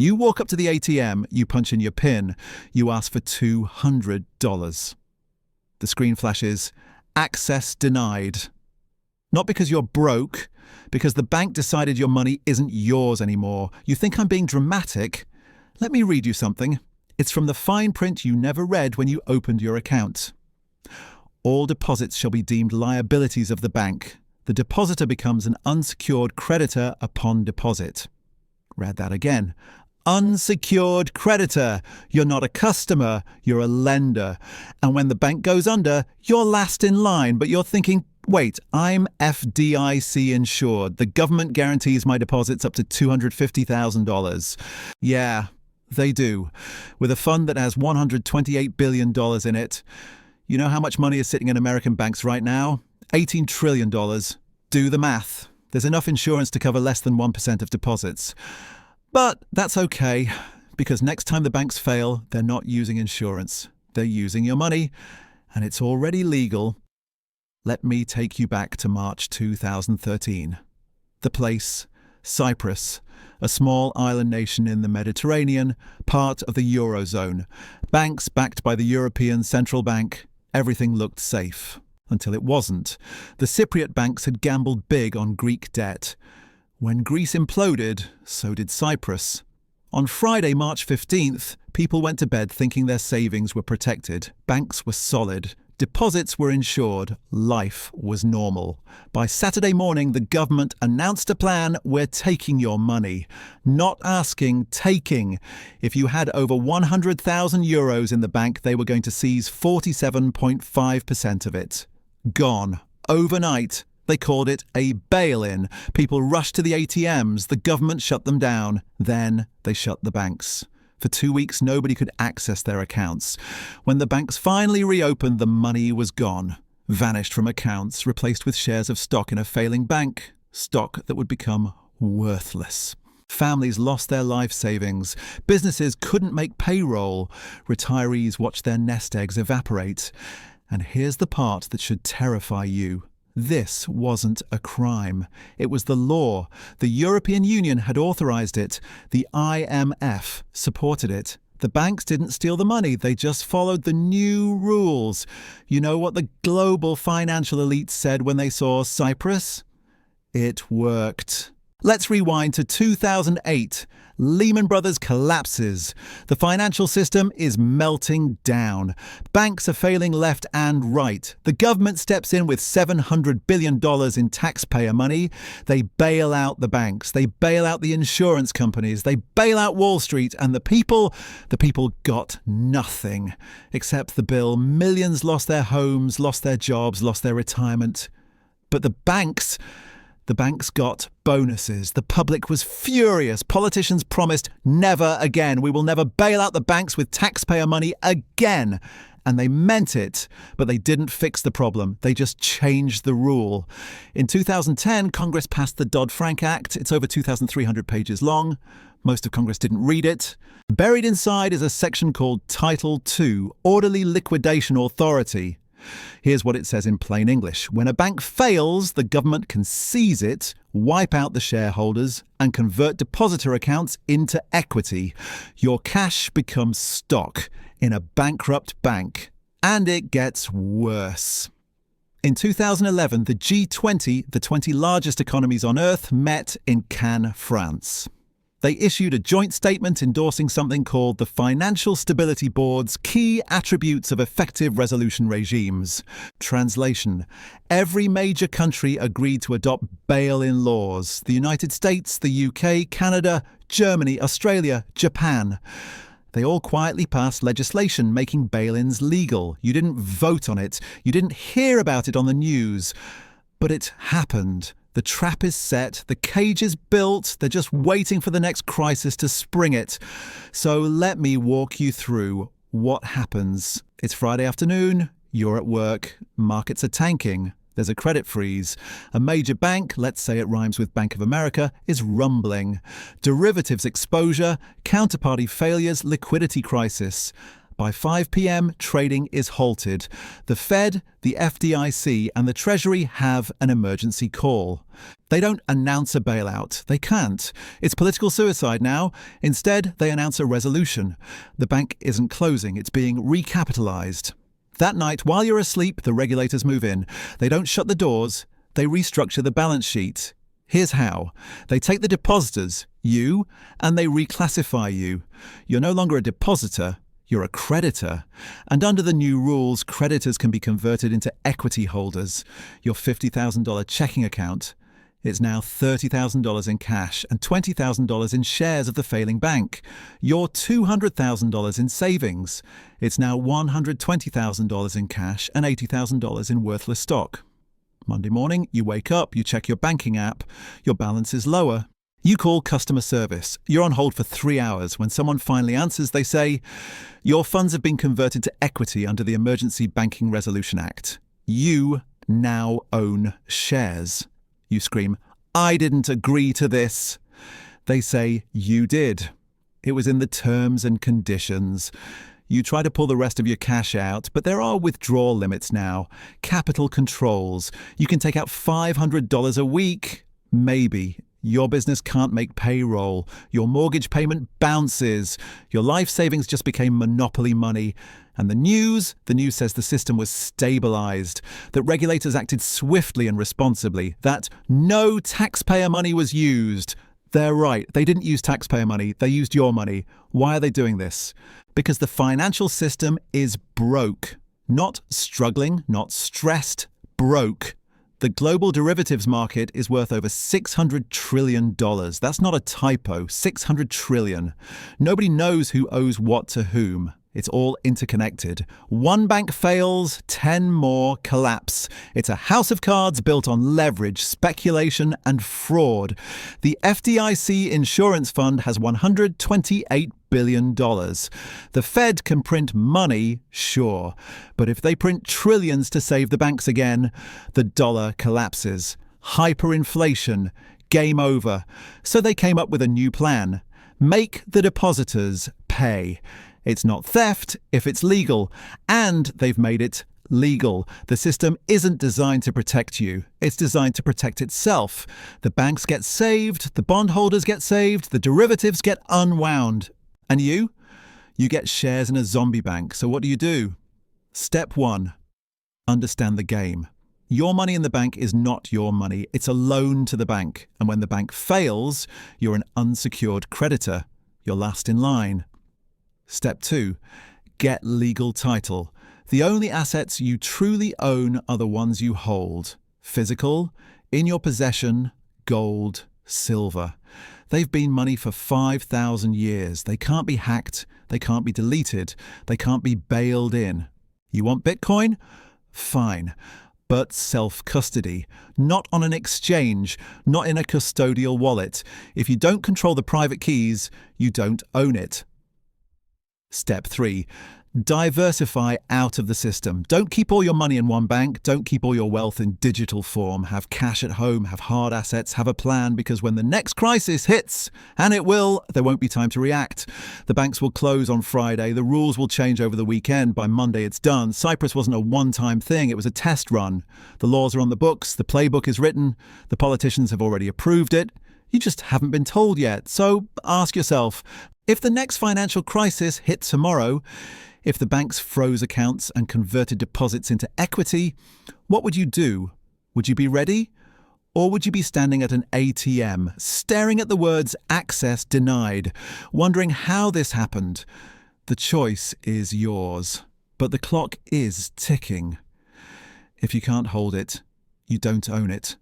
You walk up to the ATM, you punch in your PIN, you ask for $200. The screen flashes, access denied. Not because you're broke, because the bank decided your money isn't yours anymore. You think I'm being dramatic? Let me read you something. It's from the fine print you never read when you opened your account. All deposits shall be deemed liabilities of the bank. The depositor becomes an unsecured creditor upon deposit. Read that again. Unsecured creditor. You're not a customer, you're a lender. And when the bank goes under, you're last in line, but you're thinking, wait, I'm FDIC insured. The government guarantees my deposits up to $250,000. Yeah, they do. With a fund that has $128 billion in it. You know how much money is sitting in American banks right now? $18 trillion. Do the math. There's enough insurance to cover less than 1% of deposits. But that's okay, because next time the banks fail, they're not using insurance. They're using your money, and it's already legal. Let me take you back to March 2013. The place, Cyprus, a small island nation in the Mediterranean, part of the Eurozone. Banks backed by the European Central Bank. Everything looked safe. Until it wasn't. The Cypriot banks had gambled big on Greek debt. When Greece imploded, so did Cyprus. On Friday, March 15th, people went to bed thinking their savings were protected. Banks were solid. Deposits were insured. Life was normal. By Saturday morning, the government announced a plan. We're taking your money. Not asking, taking. If you had over 100,000 euros in the bank, they were going to seize 47.5% of it. Gone. Overnight. They called it a bail-in. People rushed to the ATMs. The government shut them down. Then they shut the banks. For 2 weeks, nobody could access their accounts. When the banks finally reopened, the money was gone. Vanished from accounts, replaced with shares of stock in a failing bank. Stock that would become worthless. Families lost their life savings. Businesses couldn't make payroll. Retirees watched their nest eggs evaporate. And here's the part that should terrify you. This wasn't a crime. It was the law. The European Union had authorized it. The IMF supported it. The banks didn't steal the money. They just followed the new rules. You know what the global financial elite said when they saw Cyprus? It worked. Let's rewind to 2008. Lehman Brothers collapses. The financial system is melting down. Banks are failing left and right. The government steps in with $700 billion in taxpayer money. They bail out the banks. They bail out the insurance companies. They bail out Wall Street. And the people got nothing. Except the bill. Millions lost their homes, lost their jobs, lost their retirement. But the banks got bonuses. The public was furious. Politicians promised never again. We will never bail out the banks with taxpayer money again. And they meant it, but they didn't fix the problem. They just changed the rule. In 2010, Congress passed the Dodd-Frank Act. It's over 2,300 pages long. Most of Congress didn't read it. Buried inside is a section called Title II, Orderly Liquidation Authority. Here's what it says in plain English. When a bank fails, the government can seize it, wipe out the shareholders, and convert depositor accounts into equity. Your cash becomes stock in a bankrupt bank. And it gets worse. In 2011, the G20, the 20 largest economies on Earth, met in Cannes, France. They issued a joint statement endorsing something called the Financial Stability Board's Key Attributes of Effective Resolution Regimes. Translation: every major country agreed to adopt bail-in laws. The United States, the UK, Canada, Germany, Australia, Japan. They all quietly passed legislation making bail-ins legal. You didn't vote on it. You didn't hear about it on the news. But it happened. The trap is set, the cage is built, they're just waiting for the next crisis to spring it. So let me walk you through what happens. It's Friday afternoon, you're at work, markets are tanking, there's a credit freeze. A major bank, let's say it rhymes with Bank of America, is rumbling. Derivatives exposure, counterparty failures, liquidity crisis. By 5 p.m., trading is halted. The Fed, the FDIC, and the Treasury have an emergency call. They don't announce a bailout. They can't. It's political suicide now. Instead, they announce a resolution. The bank isn't closing. It's being recapitalized. That night, while you're asleep, the regulators move in. They don't shut the doors. They restructure the balance sheet. Here's how. They take the depositors, you, and they reclassify you. You're no longer a depositor. You're a creditor. And under the new rules, creditors can be converted into equity holders. Your $50,000 checking account, it's now $30,000 in cash and $20,000 in shares of the failing bank. Your $200,000 in savings, it's now $120,000 in cash and $80,000 in worthless stock. Monday morning, you wake up, you check your banking app, your balance is lower. You call customer service. You're on hold for 3 hours. When someone finally answers, they say, your funds have been converted to equity under the Emergency Banking Resolution Act. You now own shares. You scream, I didn't agree to this. They say, you did. It was in the terms and conditions. You try to pull the rest of your cash out, but there are withdrawal limits now. Capital controls. You can take out $500 a week. Maybe. Your business can't make payroll. Your mortgage payment bounces. Your life savings just became monopoly money. And the news says the system was stabilized, that regulators acted swiftly and responsibly, that no taxpayer money was used. They're right. They didn't use taxpayer money. They used your money. Why are they doing this? Because the financial system is broke. Not struggling, not stressed, broke. The global derivatives market is worth over $600 trillion. That's not a typo, $600 trillion. Nobody knows who owes what to whom. It's all interconnected. One bank fails, 10 more collapse. It's a house of cards built on leverage, speculation, and fraud. The FDIC insurance fund has $128 billion. The Fed can print money, sure, but if they print trillions to save the banks again, the dollar collapses. Hyperinflation. Game over. So they came up with a new plan. Make the depositors pay. It's not theft if it's legal, and they've made it legal. The system isn't designed to protect you. It's designed to protect itself. The banks get saved, the bondholders get saved, the derivatives get unwound. And you? You get shares in a zombie bank. So what do? Step 1. Understand the game. Your money in the bank is not your money. It's a loan to the bank. And when the bank fails, you're an unsecured creditor. You're last in line. Step 2. Get legal title. The only assets you truly own are the ones you hold. Physical, in your possession, gold, silver. They've been money for 5,000 years. They can't be hacked. They can't be deleted. They can't be bailed in. You want Bitcoin? Fine. But self-custody. Not on an exchange. Not in a custodial wallet. If you don't control the private keys, you don't own it. Step 3. Diversify out of the system. Don't keep all your money in one bank. Don't keep all your wealth in digital form. Have cash at home. Have hard assets. Have a plan, because when the next crisis hits, and it will, there won't be time to react. The banks will close on Friday. The rules will change over the weekend. By Monday, it's done. Cyprus wasn't a one-time thing. It was a test run. The laws are on the books. The playbook is written. The politicians have already approved it. You just haven't been told yet. So ask yourself, if the next financial crisis hit tomorrow, if the banks froze accounts and converted deposits into equity, what would you do? Would you be ready? Or would you be standing at an ATM, staring at the words access denied, wondering how this happened? The choice is yours, but the clock is ticking. If you can't hold it, you don't own it.